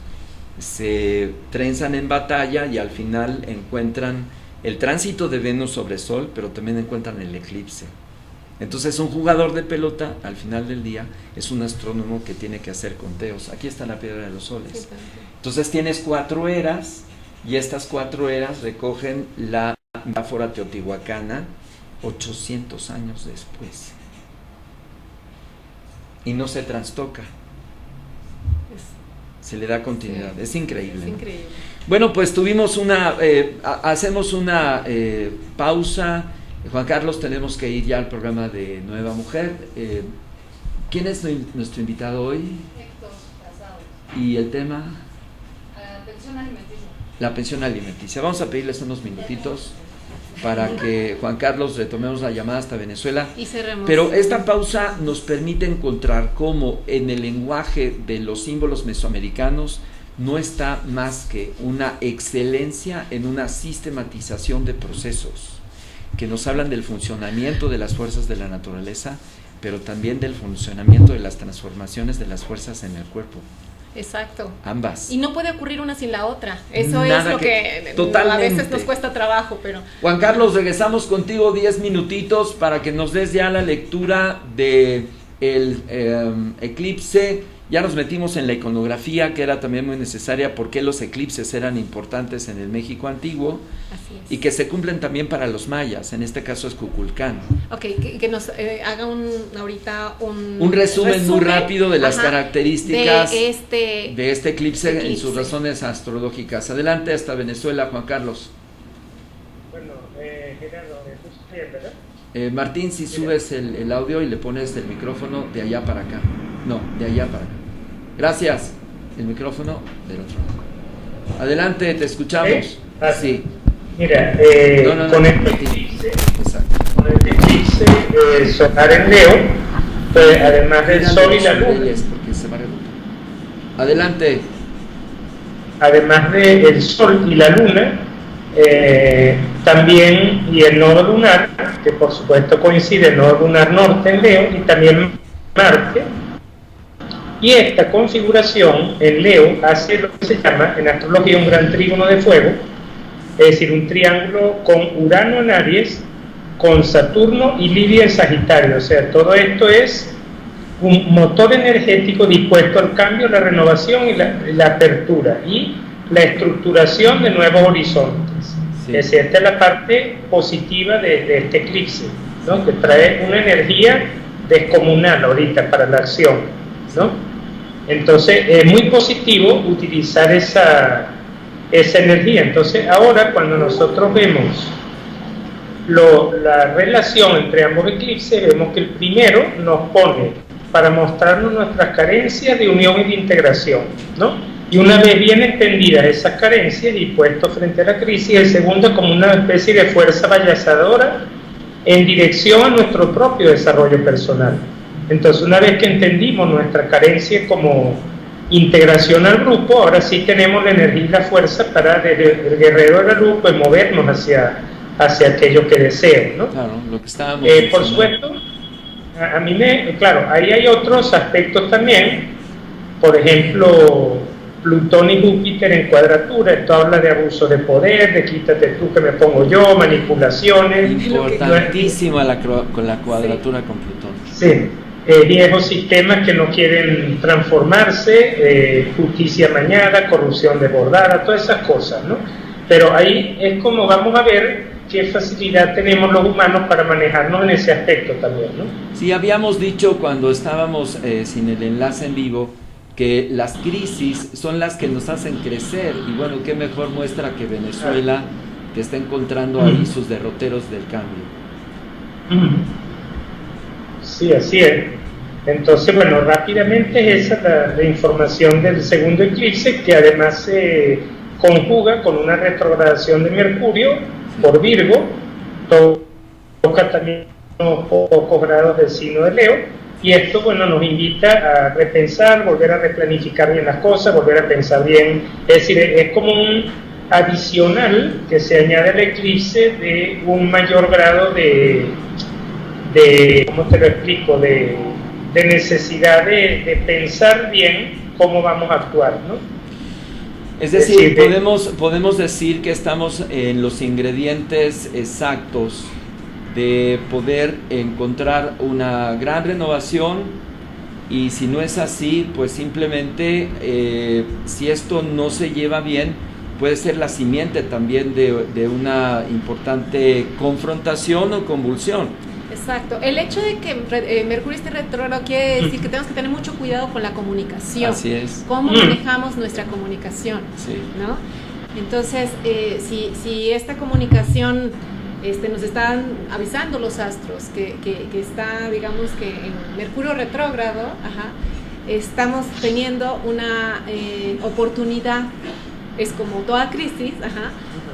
Se trenzan en batalla y al final encuentran el tránsito de Venus sobre Sol, pero también encuentran el eclipse. Entonces un jugador de pelota al final del día es un astrónomo que tiene que hacer conteos. Aquí está la piedra de los soles. Entonces tienes 4 eras, y estas 4 eras recogen la metáfora teotihuacana 800 años después. Y no se trastoca. Se le da continuidad. Sí, es increíble. Es increíble. Bueno, pues tuvimos hacemos una pausa. Juan Carlos, tenemos que ir ya al programa de Nueva Mujer. ¿Quién es nuestro invitado hoy? Héctor Casado. ¿Y el tema? Pensión alimenticia. La pensión alimenticia. Vamos a pedirles unos minutitos para que Juan Carlos retomemos la llamada hasta Venezuela. Y cerremos. Pero esta pausa nos permite encontrar cómo en el lenguaje de los símbolos mesoamericanos no está más que una excelencia en una sistematización de procesos que nos hablan del funcionamiento de las fuerzas de la naturaleza, pero también del funcionamiento de las transformaciones de las fuerzas en el cuerpo. Exacto. Ambas. Y no puede ocurrir una sin la otra. Eso Nada es lo que totalmente. A veces nos cuesta trabajo, pero... Juan Carlos, regresamos contigo 10 minutitos para que nos des ya la lectura de el eclipse. Ya nos metimos en la iconografía, que era también muy necesaria, porque los eclipses eran importantes en el México antiguo. Así es. Y que se cumplen también para los mayas, en este caso es Kukulcán. Ok, que nos haga ahorita un resumen muy rápido de las características de este eclipse en sus razones astrológicas. Adelante hasta Venezuela, Juan Carlos. Bueno, Gerardo, ¿me escuchas bien, verdad? Martín, si subes el audio y le pones el micrófono de allá para acá. No, de allá para acá. Gracias. El micrófono del otro lado. Adelante, te escuchamos. ¿Sí? Sí. Mira, no, con no, este Martín. eclipse, Exacto. con este eclipse eclipse solar en Leo, pues además del Sol y la Luna, porque se va a rebotar. Adelante. además del Sol y la Luna, también, y el nodo lunar, que por supuesto coincide el nodo lunar norte en Leo, y también Marte. Y esta configuración en Leo hace lo que se llama en astrología un gran trígono de fuego, es decir, un triángulo con Urano en Aries, con Saturno y Lidia en Sagitario. O sea, todo esto es un motor energético dispuesto al cambio, la renovación y la apertura y la estructuración de nuevos horizontes. Sí. Es decir, esta es la parte positiva de este eclipse, ¿no? Que trae una energía descomunal ahorita para la acción, ¿no? Entonces es muy positivo utilizar esa energía. Entonces ahora cuando nosotros vemos la relación entre ambos eclipses, vemos que el primero nos pone para mostrarnos nuestras carencias de unión y de integración, ¿no? Y una vez bien entendidas esas carencias y puesto frente a la crisis, el segundo como una especie de fuerza vallazadora en dirección a nuestro propio desarrollo personal. Entonces, una vez que entendimos nuestra carencia como integración al grupo, ahora sí tenemos la energía y la fuerza para, desde el guerrero de la luz, pues movernos hacia aquello que deseo, ¿no? Claro, lo que estábamos por supuesto, a mí claro, ahí hay otros aspectos también, por ejemplo, Plutón y Júpiter en cuadratura, esto habla de abuso de poder, de quítate tú que me pongo yo, manipulaciones. Importantísima con la cuadratura con Plutón. Sí, viejos sistemas que no quieren transformarse, justicia mañana, corrupción desbordada, todas esas cosas, ¿no? Pero ahí es como vamos a ver qué facilidad tenemos los humanos para manejarnos en ese aspecto también, ¿no? Sí, habíamos dicho cuando estábamos sin el enlace en vivo que las crisis son las que nos hacen crecer, y bueno, qué mejor muestra que Venezuela, que está encontrando ahí sus derroteros del cambio. Sí, así es. Entonces, bueno, rápidamente esa es la información del segundo eclipse, que además se conjuga con una retrogradación de Mercurio por Virgo, toca también unos pocos grados del signo de Leo, y esto, bueno, nos invita a repensar, volver a replanificar bien las cosas, volver a pensar bien, es decir, es como un adicional que se añade al eclipse de un mayor grado de ¿cómo te lo explico?, de necesidad de pensar bien cómo vamos a actuar, ¿no? Es decir, podemos decir que estamos en los ingredientes exactos de poder encontrar una gran renovación, y si no es así, pues simplemente si esto no se lleva bien, puede ser la simiente también de una importante confrontación o convulsión. Exacto. El hecho de que Mercurio esté retrógrado quiere decir que tenemos que tener mucho cuidado con la comunicación. Así es. Cómo manejamos nuestra comunicación, sí, ¿no? Entonces, si esta comunicación nos están avisando los astros que está, digamos que en Mercurio retrógrado, estamos teniendo una oportunidad, es como toda crisis,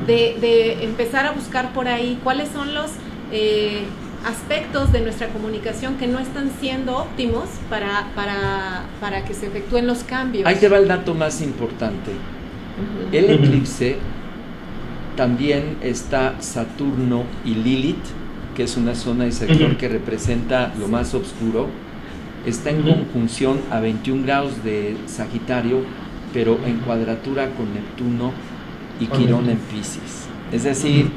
de empezar a buscar por ahí cuáles son los aspectos de nuestra comunicación que no están siendo óptimos para que se efectúen los cambios. Ahí te va el dato más importante. El eclipse también está Saturno y Lilith, que es una zona y sector que representa lo más oscuro. Está en conjunción a 21 grados de Sagitario, pero en cuadratura con Neptuno y Quirón en Piscis. Es decir,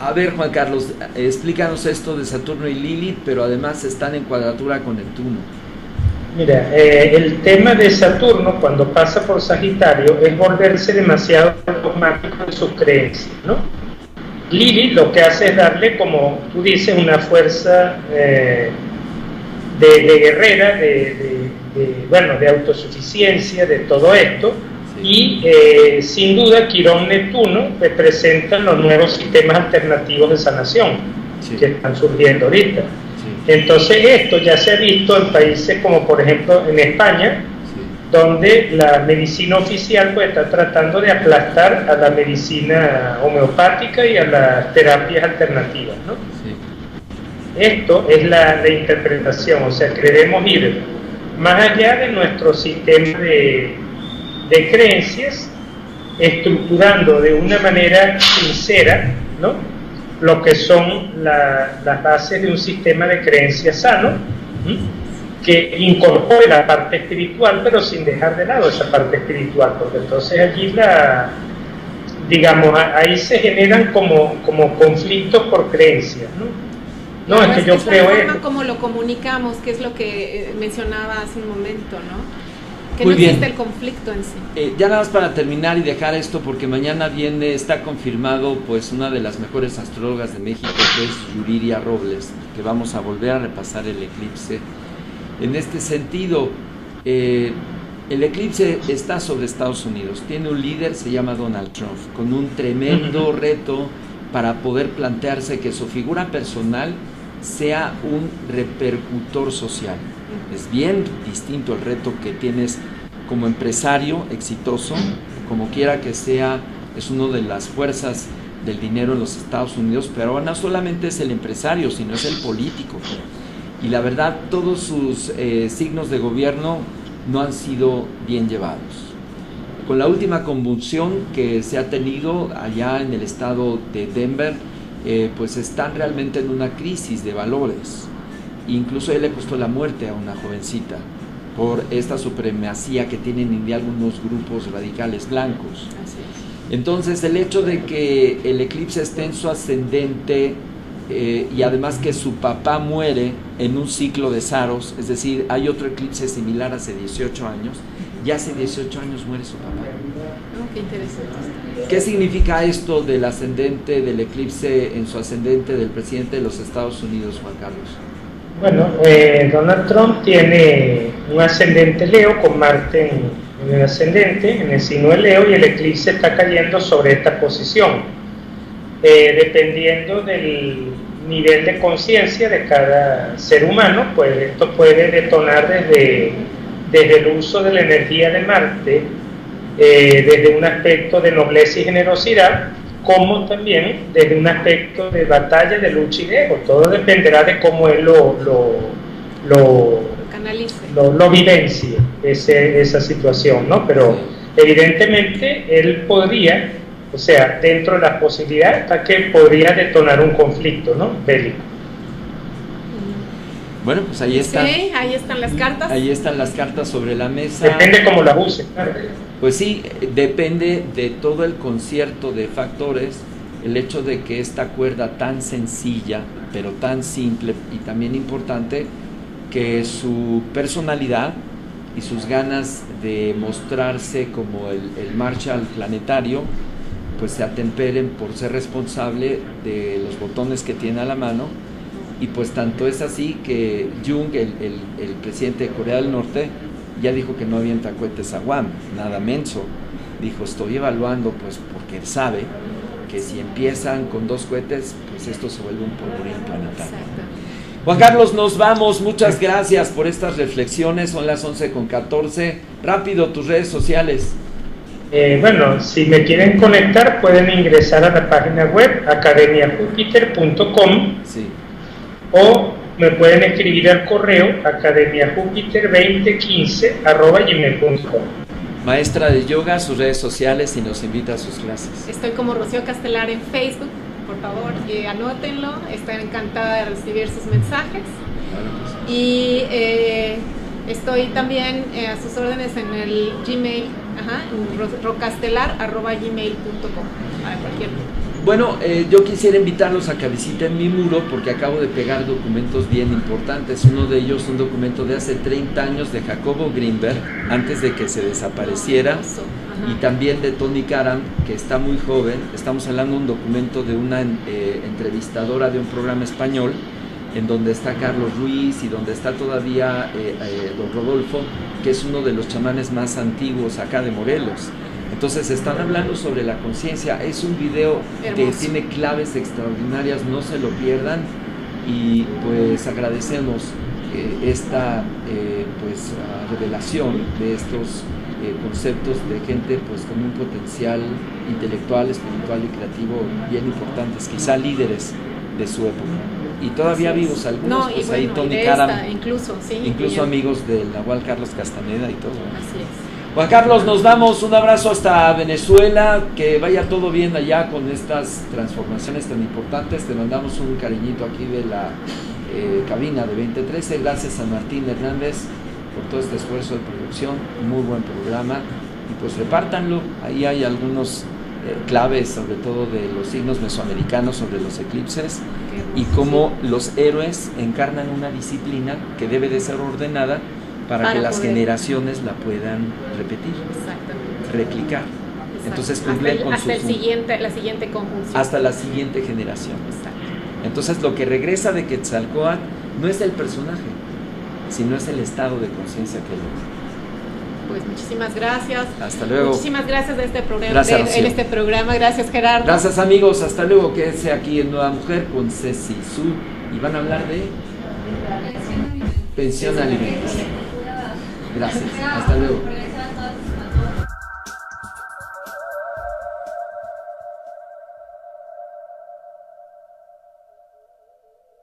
a ver, Juan Carlos, explícanos esto de Saturno y Lilith, pero además están en cuadratura con Neptuno. Mira, el tema de Saturno cuando pasa por Sagitario es volverse demasiado dogmático en sus creencias, ¿no? Lilith lo que hace es darle, como tú dices, una fuerza de guerrera, de autosuficiencia, de todo esto. Sí. Y sin duda Quirón Neptuno representan los nuevos sistemas alternativos de sanación, sí, que están surgiendo ahorita. Entonces esto ya se ha visto en países como por ejemplo en España, sí, donde la medicina oficial pues está tratando de aplastar a la medicina homeopática y a las terapias alternativas, ¿no? Sí. esto es la interpretación, o sea, queremos ir más allá de nuestro sistema de creencias, estructurando de una manera sincera, ¿no?, lo que son las bases de un sistema de creencias sano, que incorpore la parte espiritual, pero sin dejar de lado esa parte espiritual, porque entonces allí digamos, ahí se generan como conflictos por creencias, ¿no? No, es que yo creo la forma como lo comunicamos, que es lo que mencionaba hace un momento, ¿no? Que Muy no bien. existe el conflicto en sí. Ya nada más para terminar y dejar esto, porque mañana está confirmado pues una de las mejores astrólogas de México, que es Yuriria Robles, que vamos a volver a repasar el eclipse. En este sentido, el eclipse está sobre Estados Unidos, tiene un líder, se llama Donald Trump, con un tremendo reto para poder plantearse que su figura personal sea un repercutor social. Es bien distinto el reto que tienes como empresario exitoso, como quiera que sea, es una de las fuerzas del dinero en los Estados Unidos, pero no solamente es el empresario, sino es el político. Y la verdad, todos sus signos de gobierno no han sido bien llevados. Con la última convulsión que se ha tenido allá en el estado de Denver, pues están realmente en una crisis de valores. Incluso él le costó la muerte a una jovencita por esta supremacía que tienen en algunos grupos radicales blancos. Así es. Entonces, el hecho de que el eclipse esté en su ascendente y además que su papá muere en un ciclo de Saros, es decir, hay otro eclipse similar hace 18 años, y hace 18 años muere su papá. Oh, qué interesante. ¿Qué significa esto del ascendente, del eclipse en su ascendente del presidente de los Estados Unidos, Juan Carlos? Bueno, Donald Trump tiene un ascendente Leo con Marte en el ascendente, en el signo de Leo, y el eclipse está cayendo sobre esta posición. Dependiendo del nivel de conciencia de cada ser humano, pues esto puede detonar desde el uso de la energía de Marte, desde un aspecto de nobleza y generosidad, como también desde un aspecto de batalla, de lucha y de ego. Todo dependerá de cómo él lo vivencie, esa situación, ¿no? Pero evidentemente él podría, o sea, dentro de las posibilidades está que podría detonar un conflicto, ¿no?, bélico. Bueno, pues ahí están. Sí, ahí están las cartas. Ahí están las cartas sobre la mesa. Depende cómo las use, claro. Pues sí, depende de todo el concierto de factores, el hecho de que esta cuerda tan sencilla, pero tan simple y también importante, que su personalidad y sus ganas de mostrarse como el Marshall planetario, pues se atemperen por ser responsable de los botones que tiene a la mano. Y pues tanto es así que Jung, el presidente de Corea del Norte, ya dijo que no avienta cohetes a Guam, nada menso. Dijo, estoy evaluando, pues porque él sabe que si empiezan con 2 cohetes, pues esto se vuelve un polvorín planetario. Exacto. Juan Carlos, nos vamos, muchas gracias por estas reflexiones, son las 11:14. Rápido, tus redes sociales. Bueno, si me quieren conectar, pueden ingresar a la página web academiajupiter.com. Sí. O me pueden escribir al correo academiajupiter2015@gmail.com. Maestra de yoga, sus redes sociales y nos invita a sus clases. Estoy como Rocío Castelar en Facebook, por favor, anótenlo, estoy encantada de recibir sus mensajes. Y estoy también a sus órdenes en el Gmail, rocastelar@gmail.com, para cualquier. Bueno, yo quisiera invitarlos a que visiten mi muro porque acabo de pegar documentos bien importantes. Uno de ellos, un documento de hace 30 años de Jacobo Greenberg, antes de que se desapareciera, y también de Tony Karam, que está muy joven. Estamos hablando de un documento de una entrevistadora de un programa español, en donde está Carlos Ruiz y donde está todavía don Rodolfo, que es uno de los chamanes más antiguos acá de Morelos. Entonces están hablando sobre la conciencia. Es un video que tiene claves extraordinarias, no se lo pierdan. Y pues agradecemos esta revelación de estos conceptos de gente pues con un potencial intelectual, espiritual y creativo bien importantes, quizá líderes de su época. y todavía Así es. vivos algunos, No, pues y ahí bueno, Tony y de Karam, esta, incluso, sí. incluso amigos del Nahual Carlos Castaneda y todo. Así es. Juan Carlos, nos damos un abrazo hasta Venezuela, que vaya todo bien allá con estas transformaciones tan importantes. Te mandamos un cariñito aquí de la cabina de 2013. Gracias a Martín Hernández por todo este esfuerzo de producción, muy buen programa, y pues repártanlo. Ahí hay algunos claves, sobre todo de los signos mesoamericanos, sobre los eclipses y cómo los héroes encarnan una disciplina que debe de ser ordenada para que las generaciones la puedan repetir, replicar. Exacto. Entonces cumplen con hasta la siguiente conjunción. Hasta la siguiente generación. Exacto. Entonces lo que regresa de Quetzalcóatl no es el personaje, sino es el estado de conciencia que lo... Pues muchísimas gracias. Hasta luego. Muchísimas gracias de este programa. Gracias, en este programa. Gracias, Gerardo. Gracias, amigos. Hasta luego. Quédense aquí en Nueva Mujer con Ceci Su y van a hablar de pensión alimenticia. Gracias. Hasta luego.